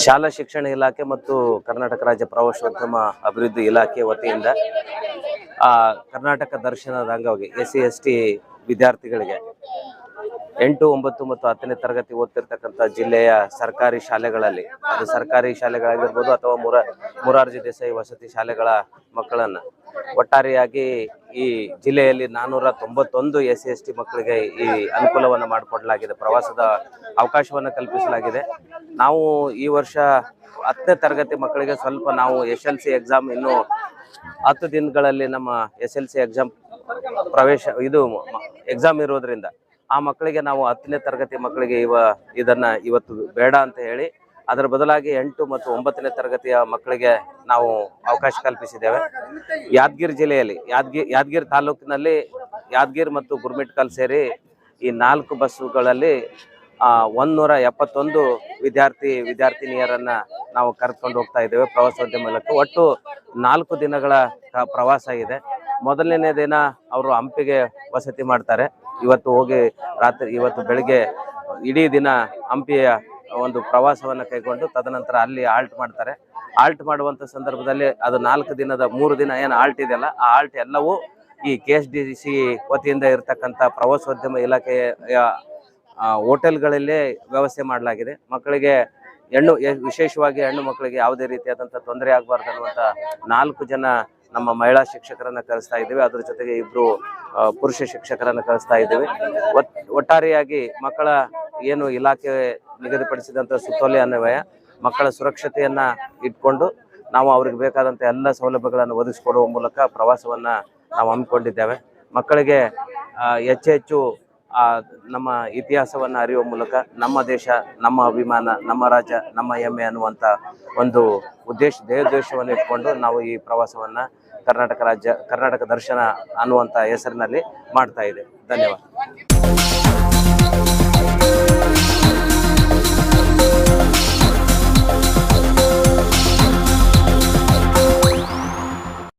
ಶಾಲಾ ಶಿಕ್ಷಣ ಇಲಾಖೆ ಮತ್ತು ಕರ್ನಾಟಕ ರಾಜ್ಯ ಪ್ರವಾಸೋದ್ಯಮ ಅಭಿವೃದ್ಧಿ ಇಲಾಖೆ ವತಿಯಿಂದ ಕರ್ನಾಟಕ ದರ್ಶನದ ಅಂಗವಾಗಿ SC/ST ವಿದ್ಯಾರ್ಥಿಗಳಿಗೆ 8, 9 ಮತ್ತು 10ನೇ ತರಗತಿ ಓದ್ತಿರ್ತಕ್ಕಂಥ ಜಿಲ್ಲೆಯ ಸರ್ಕಾರಿ ಶಾಲೆಗಳಲ್ಲಿ, ಅದು ಸರ್ಕಾರಿ ಶಾಲೆಗಳಾಗಿರ್ಬೋದು ಅಥವಾ ಮೊರಾರ್ಜಿ ದೇಸಾಯಿ ವಸತಿ ಶಾಲೆಗಳ ಮಕ್ಕಳನ್ನ ಒಟ್ಟಾರೆಯಾಗಿ ಈ ಜಿಲ್ಲೆಯಲ್ಲಿ 491 SC/ST ಮಕ್ಕಳಿಗೆ ಈ ಅನುಕೂಲವನ್ನು ಮಾಡಿಕೊಡಲಾಗಿದೆ. ಪ್ರವಾಸದ ಅವಕಾಶವನ್ನು ಕಲ್ಪಿಸಲಾಗಿದೆ. ನಾವು ಈ ವರ್ಷ 10ನೇ ತರಗತಿ ಮಕ್ಕಳಿಗೆ ಸ್ವಲ್ಪ ನಾವು SLC ಎಕ್ಸಾಮ್ ಇನ್ನು 10 ದಿನಗಳಲ್ಲಿ ನಮ್ಮ SLC ಎಕ್ಸಾಮ್ ಎಕ್ಸಾಮ್ ಇರೋದ್ರಿಂದ ಆ ಮಕ್ಕಳಿಗೆ ನಾವು 10ನೇ ತರಗತಿ ಮಕ್ಕಳಿಗೆ ಇದನ್ನ ಇವತ್ತು ಬೇಡ ಅಂತ ಹೇಳಿ ಅದರ ಬದಲಾಗಿ 8 ಮತ್ತು 9ನೇ ತರಗತಿಯ ಮಕ್ಕಳಿಗೆ ನಾವು ಅವಕಾಶ ಕಲ್ಪಿಸಿದ್ದೇವೆ. ಯಾದಗಿರಿ ಜಿಲ್ಲೆಯಲ್ಲಿ ಯಾದಗಿರಿ ತಾಲೂಕಿನಲ್ಲಿ ಯಾದಗಿರಿ ಮತ್ತು ಗುರ್ಮಿಟ್ಕಲ್ ಸೇರಿ ಈ 4 ಬಸ್ಸುಗಳಲ್ಲಿ 171 ವಿದ್ಯಾರ್ಥಿನಿಯರನ್ನ ನಾವು ಕರೆದುಕೊಂಡು ಹೋಗ್ತಾ ಇದ್ದೇವೆ ಪ್ರವಾಸೋದ್ಯಮ ಮೂಲಕ. ಒಟ್ಟು 4 ದಿನಗಳ ಪ್ರವಾಸ ಇದೆ. ಮೊದಲನೇ ದಿನ ಅವರು ಹಂಪಿಗೆ ವಸತಿ ಮಾಡ್ತಾರೆ. ಇವತ್ತು ಬೆಳಿಗ್ಗೆ ಇಡೀ ದಿನ ಹಂಪಿಯ ಒಂದು ಪ್ರವಾಸವನ್ನು ಕೈಗೊಂಡು ತದನಂತರ ಅಲ್ಲಿ ಆಲ್ಟ್ ಮಾಡ್ತಾರೆ. ಆಲ್ಟ್ ಮಾಡುವಂಥ ಸಂದರ್ಭದಲ್ಲಿ ಅದು 4 ದಿನದ 3 ದಿನ ಏನು ಆಲ್ಟ್ ಇದೆಯಲ್ಲ, ಆ ಆಲ್ಟ್ ಎಲ್ಲವೂ ಈ KSDC ವತಿಯಿಂದ ಇರತಕ್ಕಂಥ ಪ್ರವಾಸೋದ್ಯಮ ಇಲಾಖೆಯ ಹೋಟೆಲ್ಗಳಲ್ಲೇ ವ್ಯವಸ್ಥೆ ಮಾಡಲಾಗಿದೆ. ಮಕ್ಕಳಿಗೆ ವಿಶೇಷವಾಗಿ ಹೆಣ್ಣು ಮಕ್ಕಳಿಗೆ ಯಾವುದೇ ರೀತಿಯಾದಂಥ ತೊಂದರೆ ಆಗಬಾರ್ದು ಅನ್ನುವಂಥ 4 ಜನ ನಮ್ಮ ಮಹಿಳಾ ಶಿಕ್ಷಕರನ್ನ ಕಳಿಸ್ತಾ ಇದ್ದೀವಿ. ಅದ್ರ ಜೊತೆಗೆ 2 ಪುರುಷ ಶಿಕ್ಷಕರನ್ನ ಕಳಿಸ್ತಾ ಇದ್ದೀವಿ. ಒಟ್ಟಾರೆಯಾಗಿ ಮಕ್ಕಳ ಏನು ಇಲಾಖೆ ನಿಗದಿಪಡಿಸಿದಂಥ ಸುತ್ತೋಲೆ ಅನ್ವಯ ಮಕ್ಕಳ ಸುರಕ್ಷತೆಯನ್ನ ಇಟ್ಕೊಂಡು ನಾವು ಅವ್ರಿಗೆ ಬೇಕಾದಂಥ ಎಲ್ಲ ಸೌಲಭ್ಯಗಳನ್ನು ಒದಗಿಸಿಕೊಡುವ ಮೂಲಕ ಪ್ರವಾಸವನ್ನ ನಾವು ಹಮ್ಮಿಕೊಂಡಿದ್ದೇವೆ. ಮಕ್ಕಳಿಗೆ ಹೆಚ್ಚು ನಮ್ಮ ಇತಿಹಾಸವನ್ನು ಅರಿಯುವ ಮೂಲಕ ನಮ್ಮ ದೇಶ, ನಮ್ಮ ಅಭಿಮಾನ, ನಮ್ಮ ರಾಜ್ಯ, ನಮ್ಮ ಹೆಮ್ಮೆ ಅನ್ನುವಂಥ ಒಂದು ದೇವೋದ್ದೇಶವನ್ನು ಇಟ್ಕೊಂಡು ನಾವು ಈ ಪ್ರವಾಸವನ್ನ ಕರ್ನಾಟಕ ದರ್ಶನ ಅನ್ನುವಂಥ ಹೆಸರಿನಲ್ಲಿ ಮಾಡ್ತಾ ಇದೆ. ಧನ್ಯವಾದ.